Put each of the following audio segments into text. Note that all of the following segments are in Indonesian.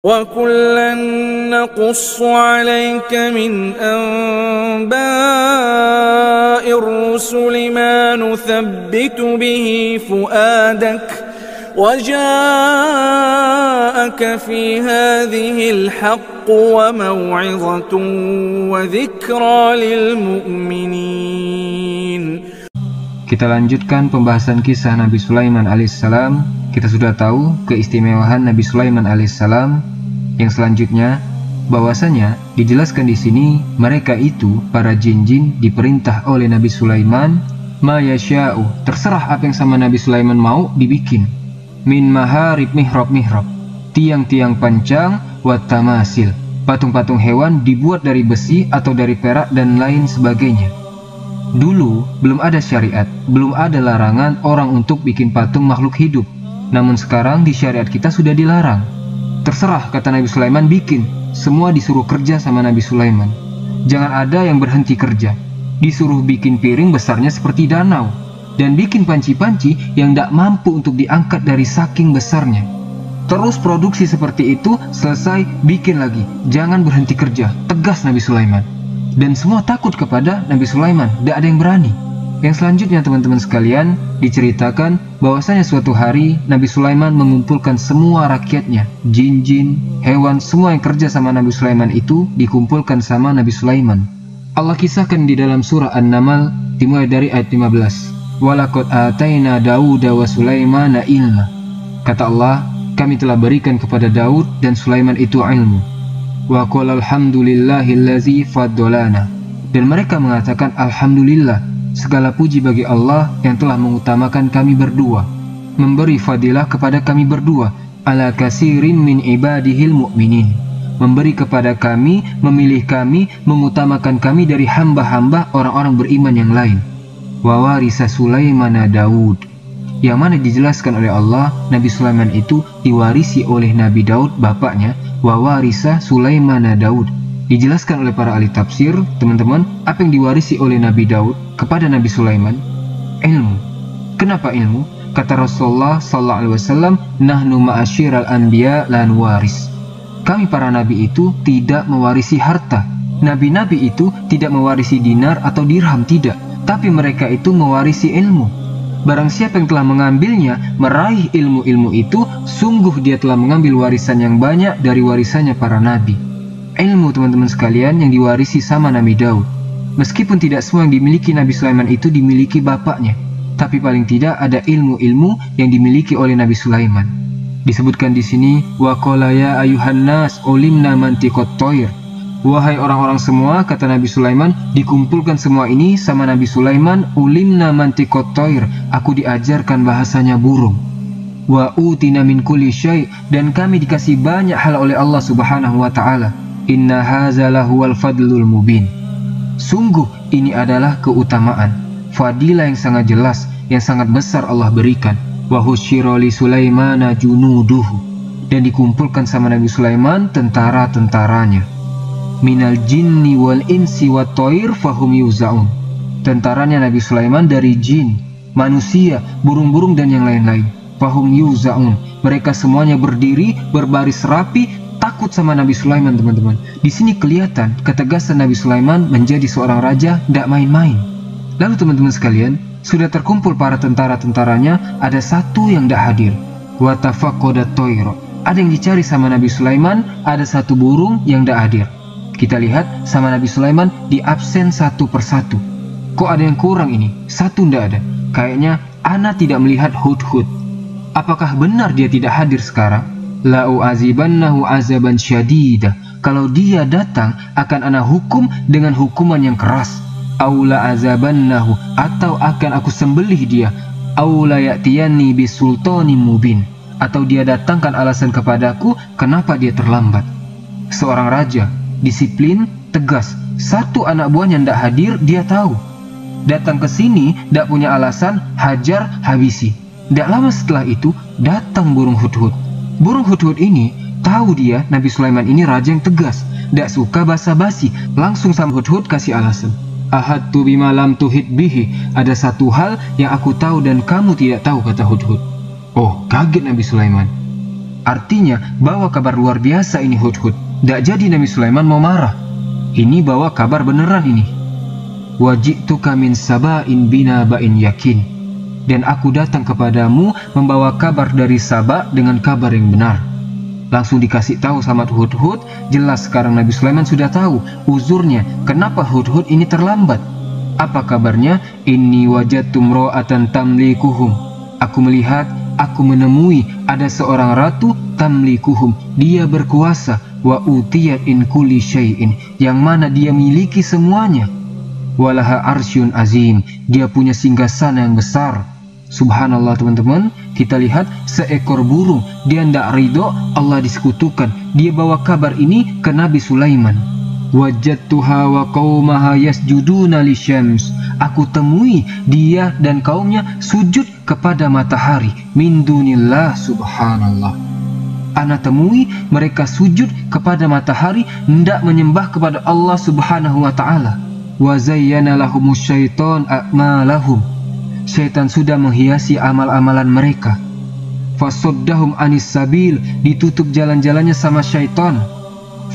وَكُلًّا نَّقُصُّ عَلَيْكَ مِنْ أَنبَاءِ الرُّسُلِ مَا نُثَبِّتُ بِهِ فُؤَادَكَ وَجَاءَكَ فِي هَٰذِهِ الْحَقُّ وَمَوْعِظَةٌ وَذِكْرَىٰ لِلْمُؤْمِنِينَ. Kita lanjutkan pembahasan kisah Nabi Sulaiman alaihissalam. Kita sudah tahu keistimewaan Nabi Sulaiman alaihissalam. Yang selanjutnya, bahwasanya dijelaskan di sini mereka itu para jin-jin diperintah oleh Nabi Sulaiman ma yasya'u, terserah apa yang sama Nabi Sulaiman mau dibikin. Min maharib mihrab, tiang-tiang pancang wa tamasil, patung-patung hewan dibuat dari besi atau dari perak dan lain sebagainya. Dulu belum ada syariat, belum ada larangan orang untuk bikin patung makhluk hidup. Namun sekarang di syariat kita sudah dilarang. Terserah, kata Nabi Sulaiman, bikin. Semua disuruh kerja sama Nabi Sulaiman. Jangan ada yang berhenti kerja. Disuruh bikin piring besarnya seperti danau, dan bikin panci-panci yang tidak mampu untuk diangkat dari saking besarnya. Terus produksi seperti itu, selesai bikin lagi. Jangan berhenti kerja, tegas Nabi Sulaiman. Dan semua takut kepada Nabi Sulaiman, tidak ada yang berani. Yang selanjutnya teman-teman sekalian, diceritakan bahwasanya suatu hari Nabi Sulaiman mengumpulkan semua rakyatnya, jin-jin, hewan, semua yang kerja sama Nabi Sulaiman itu dikumpulkan sama Nabi Sulaiman. Allah kisahkan di dalam surah An-Naml dimulai dari ayat 15. Walaqad ataina Dauda wa Sulaimana ilma. Kata Allah, kami telah berikan kepada Daud dan Sulaiman itu ilmu. Wa qala alhamdulillahillazi faddalana. Dan mereka mengatakan alhamdulillah, segala puji bagi Allah yang telah mengutamakan kami berdua, memberi fadilah kepada kami berdua, ala kasirin min ibadihil mu'minin, memberi kepada kami, memilih kami, mengutamakan kami dari hamba-hamba orang-orang beriman yang lain. Wa warisa Sulaimana Daud, yang mana dijelaskan oleh Allah, Nabi Sulaiman itu diwarisi oleh Nabi Daud bapaknya. Wa warisa Sulaimana Daud, dijelaskan oleh para ahli tafsir, teman-teman, apa yang diwarisi oleh Nabi Daud kepada Nabi Sulaiman? Ilmu. Kenapa ilmu? Kata Rasulullah SAW, nahnu ma'asyiral anbiya lan waris. Kami para nabi itu tidak mewarisi harta. Nabi-nabi itu tidak mewarisi dinar atau dirham, tidak. Tapi mereka itu mewarisi ilmu. Barang siapa yang telah mengambilnya, meraih ilmu-ilmu itu, sungguh dia telah mengambil warisan yang banyak dari warisannya para nabi. Ilmu, teman-teman sekalian, yang diwarisi sama Nabi Daud. Meskipun tidak semua yang dimiliki Nabi Sulaiman itu dimiliki bapaknya, tapi paling tidak ada ilmu-ilmu yang dimiliki oleh Nabi Sulaiman. Disebutkan di sini, wa qala ya ayuhan nas ulimna mantiqat thair. Wahai orang-orang semua, kata Nabi Sulaiman, dikumpulkan semua ini sama Nabi Sulaiman, ulimna mantiqat thair, aku diajarkan bahasanya burung. Wa utina min kulli syai', dan kami dikasih banyak hal oleh Allah Subhanahu wa taala. Inna hadza lahuwal fadlul mubin. Sungguh ini adalah keutamaan, fadilah yang sangat jelas, yang sangat besar Allah berikan. Wa husyira li Sulaimana junuduhu, dan dikumpulkan sama Nabi Sulaiman tentara-tentaranya. Minal jinni wal insi wat thair fahum yuzaun. Tentaranya Nabi Sulaiman dari jin, manusia, burung-burung dan yang lain-lain. Fahum yuzaun, mereka semuanya berdiri berbaris rapi, takut sama Nabi Sulaiman, teman-teman. Di sini kelihatan ketegasan Nabi Sulaiman menjadi seorang raja tidak main-main. Lalu teman-teman sekalian, sudah terkumpul para tentara-tentaranya, ada satu yang tidak hadir. Wa tafaqqadat thair. Ada yang dicari sama Nabi Sulaiman, ada satu burung yang tidak hadir. Kita lihat sama Nabi Sulaiman di absen satu persatu. Kok ada yang kurang ini? Satu tidak ada. Kayaknya ana tidak melihat hudhud. Apakah benar dia tidak hadir sekarang? La u'azibannahu azaban syadidah. Kalau dia datang, akan ana hukum dengan hukuman yang keras. Aula azabannahu, atau akan aku sembelih dia. Aula ya'tiyanni bisultanin mubin, atau dia datangkan alasan kepadaku kenapa dia terlambat. Seorang raja, disiplin, tegas. Satu anak buahnya tidak hadir, dia tahu. Datang ke sini, tidak punya alasan, hajar, habisi. Tidak lama setelah itu, datang burung hudhud. Burung hudhud ini tahu dia Nabi Sulaiman ini raja yang tegas, tidak suka basa-basi, langsung sama hudhud kasih alasan. Ahadtu bima lam tuhid bihi, ada satu hal yang aku tahu dan kamu tidak tahu, kata hudhud. Oh, kaget Nabi Sulaiman. Artinya, bawa kabar luar biasa ini Hudhud. Tidak jadi Nabi Sulaiman mau marah. Ini bawa kabar beneran ini. Waji'tuka min saba'in binaba'in yakin. Dan aku datang kepadamu membawa kabar dari Saba dengan kabar yang benar. Langsung dikasih tahu sama Hudhud. Jelas sekarang Nabi Sulaiman sudah tahu uzurnya. Kenapa Hudhud ini terlambat? Apa kabarnya? Inni wajadtu imra'atan tamlikuhum. Aku melihat, aku menemui ada seorang ratu tamlikuhum. Dia berkuasa. Wa utiyat in kulli syai'in. Yang mana dia miliki semuanya. Walaha arsyun azim. Dia punya singgasana yang besar. Subhanallah teman-teman. Kita lihat seekor burung. Dia tidak ridho Allah disekutukan. Dia bawa kabar ini ke Nabi Sulaiman. Wajadtuha wa qaumaha yasjuduna lisyams. Aku temui dia dan kaumnya sujud kepada matahari. Min dunillah, subhanallah. Ana temui mereka sujud kepada matahari, hendak menyembah kepada Allah subhanahu wa ta'ala. Wa zayyana lahumus syaitan a'malahum. Syaitan sudah menghiasi amal-amalan mereka. Fasoddahum anis sabil. Ditutup jalan-jalannya sama syaitan.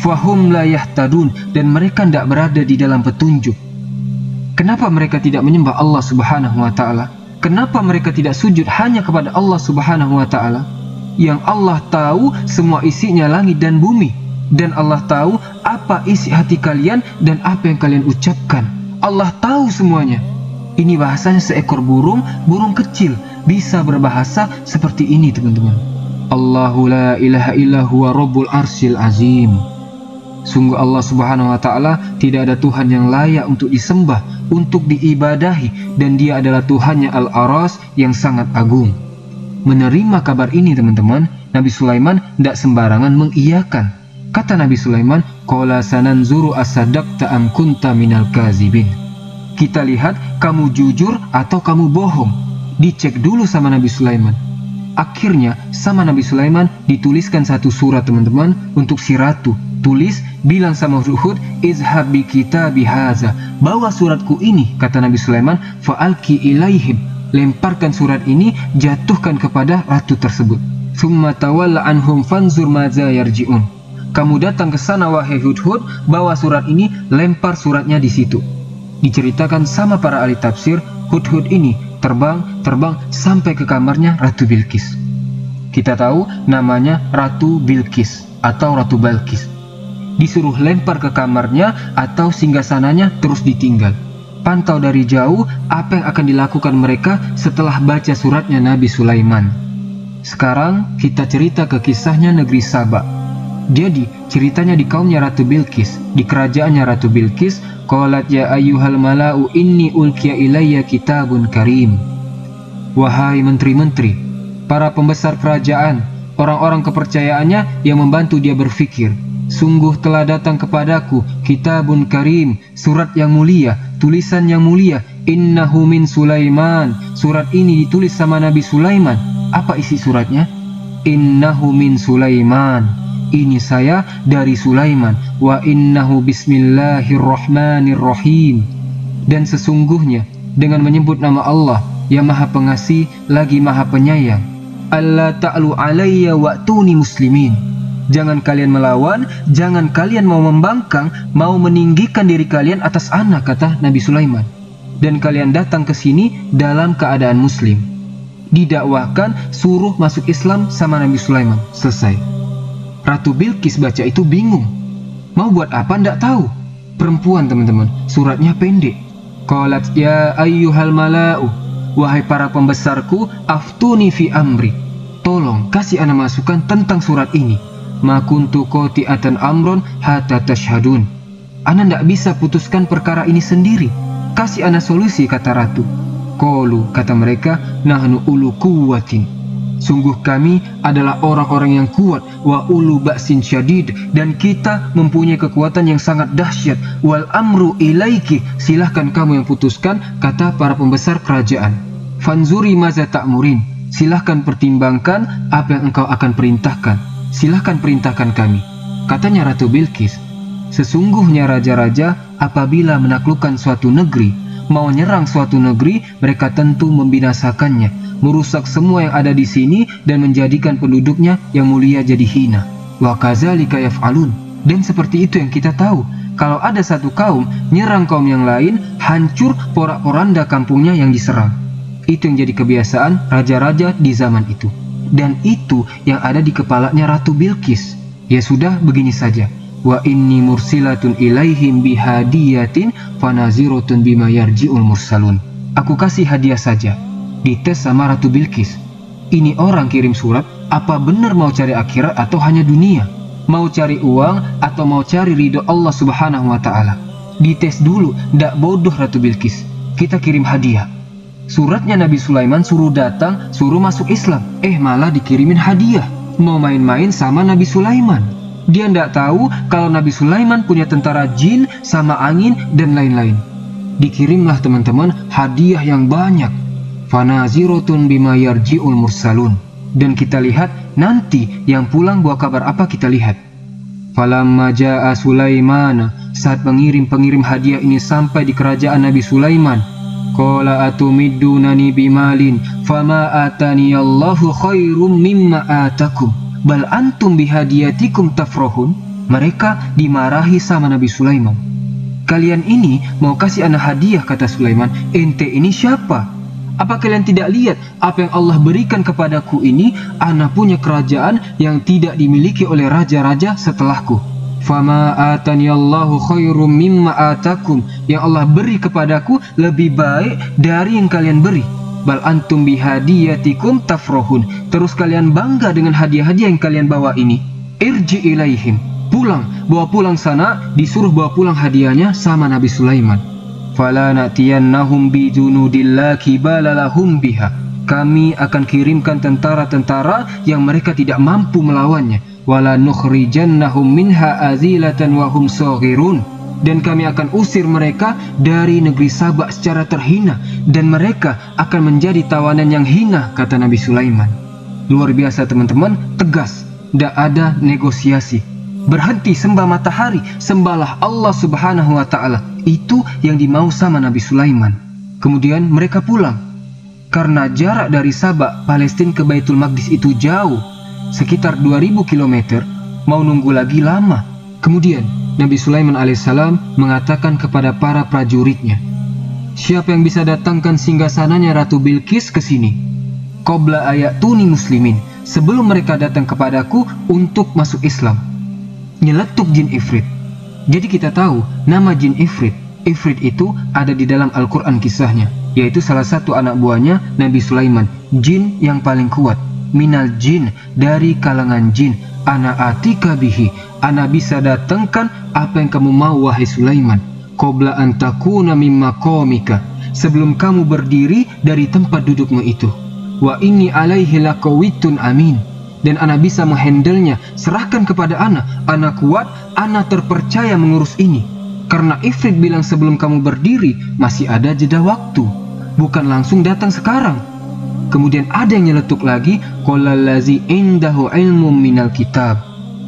Fahum la yahtadun. Dan mereka tidak berada di dalam petunjuk. Kenapa mereka tidak menyembah Allah subhanahu wa ta'ala? Kenapa mereka tidak sujud hanya kepada Allah subhanahu wa ta'ala? Yang Allah tahu semua isinya langit dan bumi. Dan Allah tahu apa isi hati kalian dan apa yang kalian ucapkan. Allah tahu semuanya. Ini bahasanya seekor burung kecil bisa berbahasa seperti ini teman-teman. Allahu la ilaha illa huwa rabbul arsyil azim. Sungguh Allah subhanahu wa ta'ala tidak ada Tuhan yang layak untuk disembah, untuk diibadahi, dan dia adalah Tuhannya Al-Aras yang sangat agung. Menerima kabar ini teman-teman, Nabi Sulaiman tidak sembarangan mengiyakan. Kata Nabi Sulaiman, qala sananzuru asadaqta am kunta minal kazibin. Kita lihat kamu jujur atau kamu bohong. Dicek dulu sama Nabi Sulaiman. Akhirnya sama Nabi Sulaiman dituliskan satu surat teman-teman untuk si ratu. Tulis, bilang sama Hudhud, izhab bi kitabi haza. Bawa suratku ini, kata Nabi Sulaiman, fa'alki ilaihim. Lemparkan surat ini, jatuhkan kepada ratu tersebut. Summa tawalla anhum fanzur maza yarji'un. Kamu datang ke sana wahai Hudhud, bawa surat ini, lempar suratnya di situ. Diceritakan sama para ahli tafsir, Hudhud ini terbang sampai ke kamarnya Ratu Bilqis. Kita tahu namanya Ratu Bilqis atau Ratu Balqis. Disuruh lempar ke kamarnya atau singgasananya terus ditinggal. Pantau dari jauh apa yang akan dilakukan mereka setelah baca suratnya Nabi Sulaiman. Sekarang kita cerita ke kisahnya negeri Saba. Jadi ceritanya di kaumnya Ratu Bilqis, di kerajaannya Ratu Bilqis. Qalat ya ayyuhal mala'u inni ulkiya ilayya kitabun karim. Wahai menteri-menteri, para pembesar kerajaan, orang-orang kepercayaannya yang membantu dia berfikir, sungguh telah datang kepadaku kitabun karim, surat yang mulia, tulisan yang mulia. Innahu min Sulaiman. Surat ini ditulis sama Nabi Sulaiman. Apa isi suratnya? Innahu min Sulaiman. Ini saya dari Sulaiman. Wa innahu bismillahirrahmanirrahim. Dan sesungguhnya dengan menyebut nama Allah yang maha pengasih lagi maha penyayang. Alla ta'lu alayya wa'tuni muslimin. Jangan kalian melawan, jangan kalian mau membangkang, mau meninggikan diri kalian atas anak, kata Nabi Sulaiman. Dan kalian datang ke sini dalam keadaan muslim. Didakwahkan, suruh masuk Islam sama Nabi Sulaiman. Selesai. Ratu Bilqis baca itu bingung. Mau buat apa ndak tahu. Perempuan teman-teman, suratnya pendek. Qalat ya ayyuhal mala'u. Wahai para pembesarku, aftuni fi amri. Tolong kasih ana masukan tentang surat ini. Ma kuntu qati'atan amron hatta tashhadun. Ana ndak bisa putuskan perkara ini sendiri. Kasih ana solusi, kata ratu. Qalu, kata mereka, nahnu ulu quwwatin. Sungguh kami adalah orang-orang yang kuat, wa ulu ba'sin syadid, dan kita mempunyai kekuatan yang sangat dahsyat. Wal amru ilaiki, silahkan kamu yang putuskan, kata para pembesar kerajaan. Fanzuri maza ta'murin, silahkan pertimbangkan apa yang engkau akan perintahkan. Silahkan perintahkan kami. Katanya Ratu Bilqis, sesungguhnya raja-raja apabila menaklukkan suatu negeri, mau nyerang suatu negeri, mereka tentu membinasakannya. merusak semua yang ada di sini dan menjadikan penduduknya yang mulia jadi hina. Wa kadzalika yaf'alun. Dan seperti itu yang kita tahu. Kalau ada satu kaum nyerang kaum yang lain, hancur porak-poranda kampungnya yang diserang. Itu yang jadi kebiasaan raja-raja di zaman itu. Dan itu yang ada di kepalanya Ratu Bilqis. Ya sudah, begini saja. Wa inni mursilatun ilaihim bihadiyatin fanazirotun bima yarji'ul mursalun. Aku kasih hadiah saja. Dites sama Ratu Bilqis. Ini orang kirim surat, apa benar mau cari akhirat atau hanya dunia? Mau cari uang atau mau cari ridho Allah Subhanahu wa ta'ala? Dites dulu, ndak bodoh Ratu Bilqis. Kita kirim hadiah. Suratnya Nabi Sulaiman suruh datang, suruh masuk Islam. Malah dikirimin hadiah. Mau main-main sama Nabi Sulaiman. Dia ndak tahu kalau Nabi Sulaiman punya tentara jin sama angin dan lain-lain. Dikirimlah teman-teman hadiah yang banyak. Fanazirotun bima yarji'ul mursalun. Dan kita lihat nanti yang pulang bawa kabar apa kita lihat. Falamma ja'a Sulaiman, saat pengirim-pengirim hadiah ini sampai di kerajaan Nabi Sulaiman, qala atumiddunani bimalin fama atani Allahu khairum mimma atakum bal antum bihadiyatikum tafrahun. Mereka dimarahi sama Nabi Sulaiman. Kalian ini mau kasih anak hadiah, kata Sulaiman. Ente ini siapa? Apa kalian tidak lihat apa yang Allah berikan kepadaku ini? Ana punya kerajaan yang tidak dimiliki oleh raja-raja setelahku. Fama atani Allahu khairum mimma atakum. Yang Allah beri kepadaku lebih baik dari yang kalian beri. Bal antum bihadiyatikum tafrohun. Terus kalian bangga dengan hadiah-hadiah yang kalian bawa ini. Irji ilaihim. Pulang, bawa pulang sana. Disuruh bawa pulang hadiahnya sama Nabi Sulaiman. Fala natiyannahum bijunudil kibala lahum biha. Kami akan kirimkan tentara-tentara yang mereka tidak mampu melawannya. Wala nukhrijannahum minha azilatan wa hum saghirun. Dan kami akan usir mereka dari negeri Sabak secara terhina, dan mereka akan menjadi tawanan yang hina, kata Nabi Sulaiman. Luar biasa teman-teman, tegas, tidak ada negosiasi. Berhenti sembah matahari, sembahlah Allah Subhanahu wa ta'ala. Itu yang dimau sama Nabi Sulaiman. Kemudian mereka pulang. Karena jarak dari Sabak, Palestina ke Baitul Maqdis itu jauh, sekitar 2000 km, mau nunggu lagi lama. Kemudian Nabi Sulaiman alaihissalam mengatakan kepada para prajuritnya, siapa yang bisa datangkan singgasananya Ratu Bilqis ke sini? Qabla ayatuni muslimin, sebelum mereka datang kepadaku untuk masuk Islam. Nyeletuk jin Ifrit. Jadi kita tahu nama jin Ifrit. Ifrit itu ada di dalam Al-Quran kisahnya, yaitu salah satu anak buahnya Nabi Sulaiman, jin yang paling kuat. Minal jin, dari kalangan jin. Ana atika bihi, ana bisa datangkan apa yang kamu mau wahai Sulaiman. Qabla an takuna mimma qawmika, sebelum kamu berdiri dari tempat dudukmu itu. Wa inni alaihi laqawitun amin, dan ana bisa menghandlenya. Serahkan kepada ana kuat, ana terpercaya mengurus ini. Karena Ifrit bilang sebelum kamu berdiri masih ada jeda waktu, bukan langsung datang sekarang. Kemudian ada yang nyeletuk lagi, qalallazi indahu ilmum minal kitab.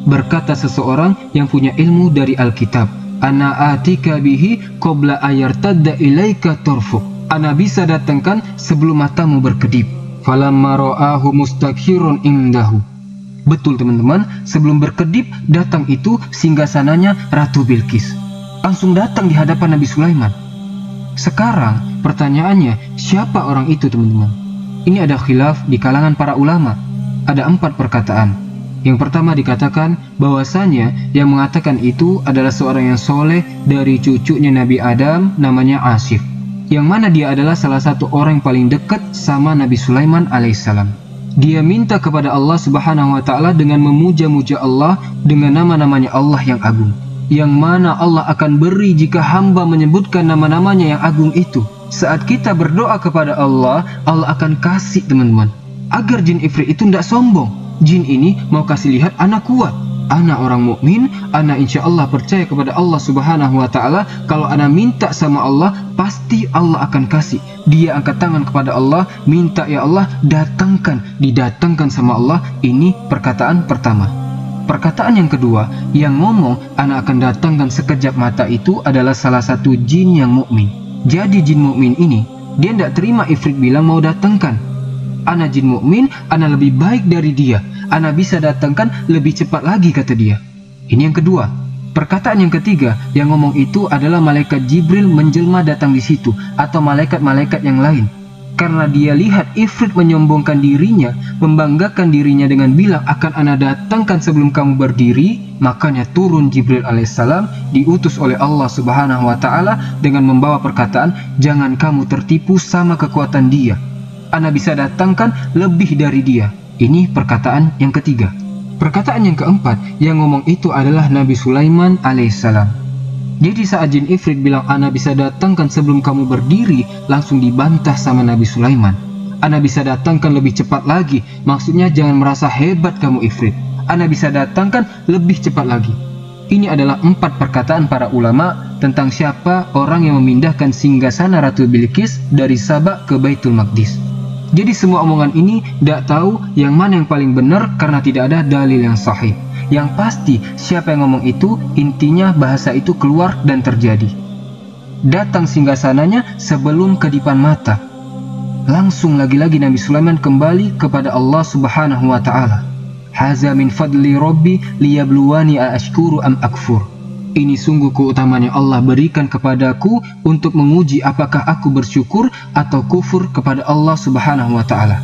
Berkata seseorang yang punya ilmu dari Alkitab, ana atika bihi qabla ayartadda ilaika tarfuk. Ana bisa datangkan sebelum matamu berkedip. Falamma ra'ahu mustakhirun indahu. Betul teman-teman, sebelum berkedip datang itu singgasananya Ratu Bilqis. Langsung datang di hadapan Nabi Sulaiman. Sekarang pertanyaannya, siapa orang itu teman-teman? Ini ada khilaf di kalangan para ulama. Ada 4 perkataan. Yang pertama dikatakan bahwasanya yang mengatakan itu adalah seorang yang soleh dari cucunya Nabi Adam, namanya Asif. Yang mana dia adalah salah satu orang yang paling dekat sama Nabi Sulaiman alaihissalam. Dia minta kepada Allah Subhanahu wa ta'ala dengan memuja-muja Allah dengan nama-namanya Allah yang agung, yang mana Allah akan beri jika hamba menyebutkan nama-namanya yang agung itu. Saat kita berdoa kepada Allah, Allah akan kasih teman-teman. Agar jin Ifrit itu tidak sombong. Jin ini mau kasih lihat anak kuat, anak orang mukmin, anak insya Allah percaya kepada Allah Subhanahu wa ta'ala. Kalau anak minta sama Allah, pasti Allah akan kasih. Dia angkat tangan kepada Allah, minta ya Allah, datangkan, didatangkan sama Allah. Ini perkataan pertama. Perkataan yang kedua, yang ngomong anak akan datangkan sekejap mata itu adalah salah satu jin yang mukmin. Jadi jin mukmin ini, dia tidak terima Ifrit bilang mau datangkan. Ana jin mukmin, ana lebih baik dari dia. Ana bisa datangkan lebih cepat lagi, kata dia. Ini yang kedua. Perkataan yang ketiga yang ngomong itu adalah malaikat Jibril menjelma datang di situ, atau malaikat-malaikat yang lain. Karena dia lihat Ifrit menyombongkan dirinya, membanggakan dirinya dengan bilang akan ana datangkan sebelum kamu berdiri, makanya turun Jibril alaihissalam diutus oleh Allah subhanahu wa ta'ala dengan membawa perkataan, jangan kamu tertipu sama kekuatan dia. Ana bisa datangkan lebih dari dia. Ini perkataan yang ketiga. Perkataan yang keempat yang ngomong itu adalah Nabi Sulaiman alaihissalam. Jadi saat jin Ifrit bilang ana bisa datangkan sebelum kamu berdiri, langsung dibantah sama Nabi Sulaiman. Ana bisa datangkan lebih cepat lagi, maksudnya jangan merasa hebat kamu Ifrit. Ana bisa datangkan lebih cepat lagi. Ini adalah 4 perkataan para ulama tentang siapa orang yang memindahkan singgasana Ratu Bilqis dari Sabak ke Baitul Maqdis. Jadi semua omongan ini tidak tahu yang mana yang paling benar karena tidak ada dalil yang sahih. Yang pasti siapa yang ngomong itu, intinya bahasa itu keluar dan terjadi. Datang singgasananya sebelum kedipan mata. Langsung lagi-lagi Nabi Sulaiman kembali kepada Allah subhanahu wa ta'ala. Haza min fadli rabbi liyabluwani aashkuru am akfur. Ini sungguh keutamaan yang Allah berikan kepadaku untuk menguji apakah aku bersyukur atau kufur kepada Allah subhanahu wa ta'ala.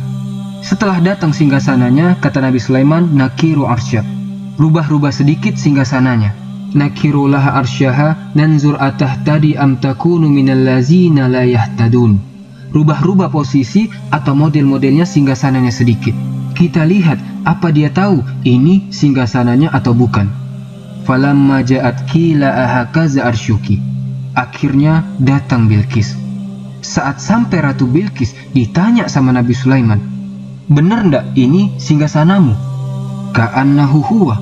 Setelah datang singgasananya, kata Nabi Sulaiman, nakiru arsya. Rubah-rubah sedikit singgasananya. Nakiru laha arsyaha nanzur atahtadi am takunu minal lazina la yahtadun. Rubah-rubah posisi atau model-modelnya singgasananya sedikit. Kita lihat apa dia tahu ini singgasananya atau bukan. Falamma ja'at qila ahakaza arshuki. Akhirnya datang Bilqis. Saat sampai Ratu Bilqis ditanya sama Nabi Sulaiman, benar ndak ini singgasanamu? Ka'annahu huwa.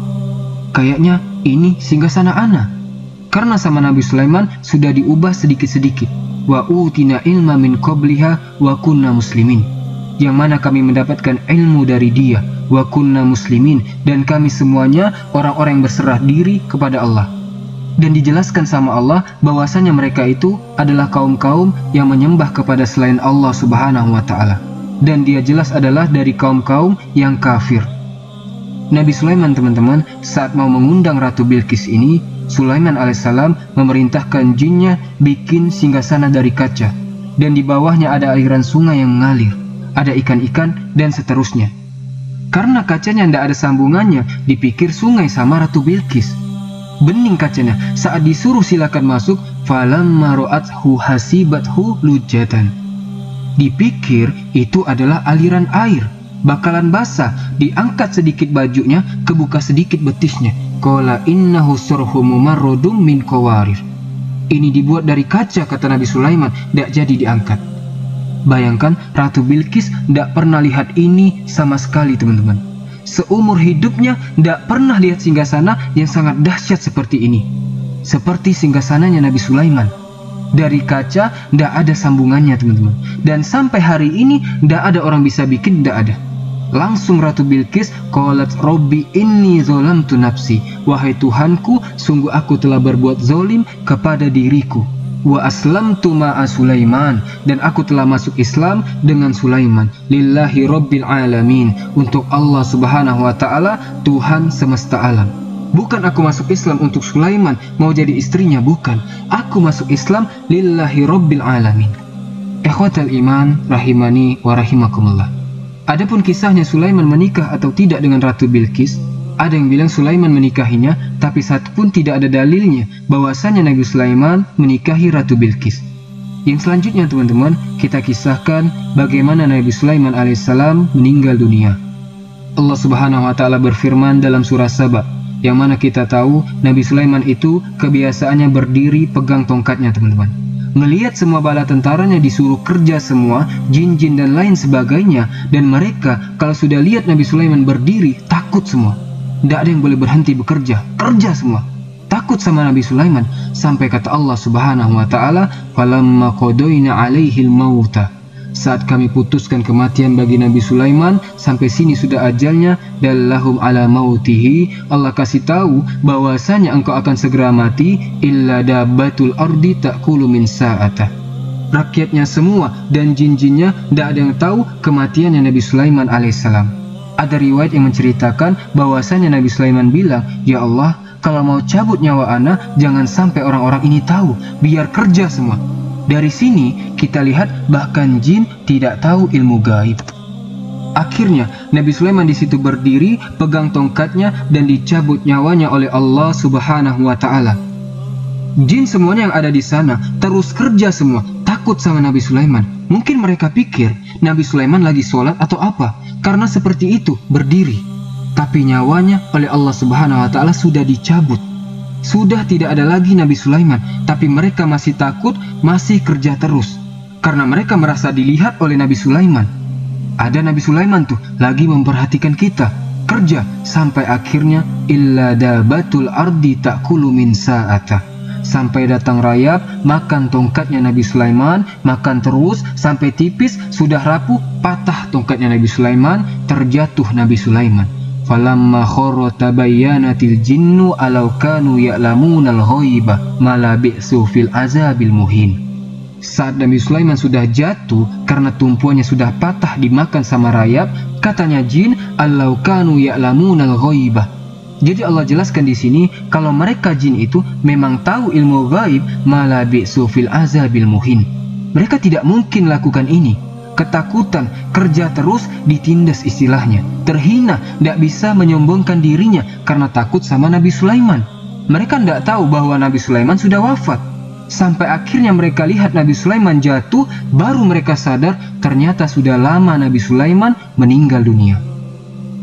Kayaknya ini singgasana ana. Karena sama Nabi Sulaiman sudah diubah sedikit-sedikit. Wa utina ilma min qabliha wa kunna muslimin. Yang mana kami mendapatkan ilmu dari dia, wa kunna muslimin, dan kami semuanya orang-orang yang berserah diri kepada Allah. Dan dijelaskan sama Allah bahwasanya mereka itu adalah kaum-kaum yang menyembah kepada selain Allah subhanahu wa ta'ala. Dan dia jelas adalah dari kaum-kaum yang kafir. Nabi Sulaiman teman-teman saat mau mengundang Ratu Bilqis ini, Sulaiman alaihissalam memerintahkan jinnya bikin singgasana dari kaca. Dan di bawahnya ada aliran sungai yang mengalir. Ada ikan-ikan dan seterusnya. Karena kacanya tidak ada sambungannya, dipikir sungai sama Ratu Bilqis. Bening kacanya saat disuruh silakan masuk, falamma ra'athu hasibathu lujatan. Dipikir itu adalah aliran air, bakalan basah, diangkat sedikit bajunya, kebuka sedikit betisnya. Qala innahu surhum mumarradum min qawarir. Ini dibuat dari kaca, kata Nabi Sulaiman, tidak jadi diangkat. Bayangkan Ratu Bilqis tidak pernah lihat ini sama sekali teman-teman. Seumur hidupnya tidak pernah lihat singgasana yang sangat dahsyat seperti ini. Seperti singgasananya Nabi Sulaiman. Dari kaca tidak ada sambungannya teman-teman. Dan sampai hari ini tidak ada orang bisa bikin, tidak ada. Langsung Ratu Bilqis qalat Robbi inni zolamtu nafsi. Wahai Tuhanku, sungguh aku telah berbuat zolim kepada diriku. Wa aslamtu ma'a Sulaiman, dan aku telah masuk Islam dengan Sulaiman. Lillahi rabbil alamin, untuk Allah subhanahu wa ta'ala, Tuhan semesta alam. Bukan aku masuk Islam untuk Sulaiman mau jadi istrinya, bukan. Aku masuk Islam lillahi rabbil alamin. Ikhwatal iman rahimani wa rahimakumullah. Adapun kisahnya Sulaiman menikah atau tidak dengan Ratu Bilqis, ada yang bilang Sulaiman menikahinya, tapi satu pun tidak ada dalilnya bahwasanya Nabi Sulaiman menikahi Ratu Bilqis. Yang selanjutnya teman-teman, kita kisahkan bagaimana Nabi Sulaiman alaihissalam meninggal dunia. Allah subhanahu wa ta'ala berfirman dalam surah Saba, yang mana kita tahu Nabi Sulaiman itu kebiasaannya berdiri pegang tongkatnya teman-teman. Melihat semua bala tentaranya disuruh kerja semua, jin-jin dan lain sebagainya, dan mereka kalau sudah lihat Nabi Sulaiman berdiri, takut semua. Tidak ada yang boleh berhenti bekerja, kerja semua. Takut sama Nabi Sulaiman, sampai kata Allah subhanahu wa ta'ala, falamma qadoina alaihil mauta. Saat kami putuskan kematian bagi Nabi Sulaiman, sampai sini sudah ajalnya, dallahum ala mautihi, Allah kasih tahu bahwasanya engkau akan segera mati, illa dabbatul ardi ta'kulu min sa'atah. Rakyatnya semua dan jin-jinnya tidak ada yang tahu kematiannya Nabi Sulaiman alaihissalam. Ada riwayat yang menceritakan bahwasanya Nabi Sulaiman bilang, "Ya Allah, kalau mau cabut nyawa ana, jangan sampai orang-orang ini tahu, biar kerja semua." Dari sini kita lihat bahkan jin tidak tahu ilmu gaib. Akhirnya Nabi Sulaiman di situ berdiri, pegang tongkatnya dan dicabut nyawanya oleh Allah Subhanahu wa taala. Jin semuanya yang ada di sana terus kerja semua, takut sama Nabi Sulaiman. Mungkin mereka pikir Nabi Sulaiman lagi sholat atau apa, karena seperti itu berdiri. Tapi nyawanya oleh Allah Subhanahu wa taala sudah dicabut. Sudah tidak ada lagi Nabi Sulaiman, tapi mereka masih takut, masih kerja terus. Karena mereka merasa dilihat oleh Nabi Sulaiman. Ada Nabi Sulaiman tuh lagi memperhatikan kita, kerja sampai akhirnya illa dabatul ardi ta'kulu min sa'ata. Sampai datang rayap, makan tongkatnya Nabi Sulaiman, makan terus sampai tipis, sudah rapuh, patah tongkatnya Nabi Sulaiman, terjatuh Nabi Sulaiman. Falamma kharra tabayyanatil jinnu alau kanu ya'lamunal ghaiba malabi'su fil azabil muhin. Saat Nabi Sulaiman sudah jatuh karena tumpuannya sudah patah dimakan sama rayap, katanya jin, alau kanu ya'lamunal ghaiba. Jadi Allah jelaskan di sini kalau mereka jin itu memang tahu ilmu gaib, malabi'su fil azabil muhin. Mereka tidak mungkin lakukan ini. Ketakutan, kerja terus, ditindas istilahnya. Terhina, tidak bisa menyombongkan dirinya karena takut sama Nabi Sulaiman. Mereka tidak tahu bahwa Nabi Sulaiman sudah wafat. Sampai akhirnya mereka lihat Nabi Sulaiman jatuh, baru mereka sadar ternyata sudah lama Nabi Sulaiman meninggal dunia.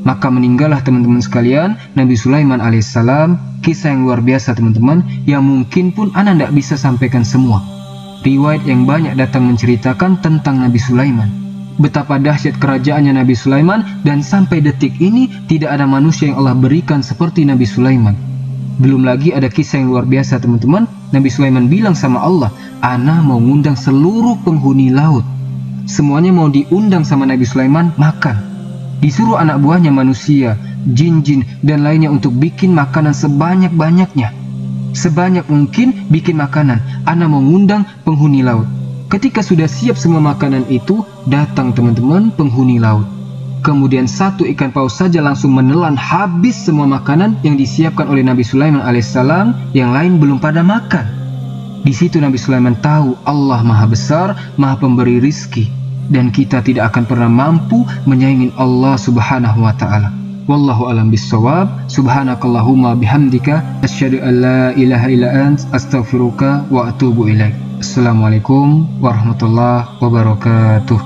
Maka meninggallah teman-teman sekalian Nabi Sulaiman alaihissalam. Kisah yang luar biasa teman-teman, yang mungkin pun ana tidak bisa sampaikan semua. Riwayat yang banyak datang menceritakan tentang Nabi Sulaiman, betapa dahsyat kerajaannya Nabi Sulaiman, dan sampai detik ini tidak ada manusia yang Allah berikan seperti Nabi Sulaiman. Belum lagi ada kisah yang luar biasa teman-teman. Nabi Sulaiman bilang sama Allah, ana mau ngundang seluruh penghuni laut. Semuanya mau diundang sama Nabi Sulaiman makan. Disuruh anak buahnya manusia, jin-jin dan lainnya untuk bikin makanan sebanyak-banyaknya. Sebanyak mungkin bikin makanan. Ana mau ngundang penghuni laut. Ketika sudah siap semua makanan itu, datang teman-teman penghuni laut. Kemudian satu ikan paus saja langsung menelan habis semua makanan yang disiapkan oleh Nabi Sulaiman alaihissalam, yang lain belum pada makan. Di situ Nabi Sulaiman tahu Allah Maha Besar, Maha Pemberi rizki, dan kita tidak akan pernah mampu menyaingi Allah Subhanahu wa taala. Wallahu alam bissawab. Subhanakallahumma bihamdika asyhadu an la ilaha illa ant astaghfiruka wa atubu ilaik. Assalamualaikum warahmatullahi wabarakatuh.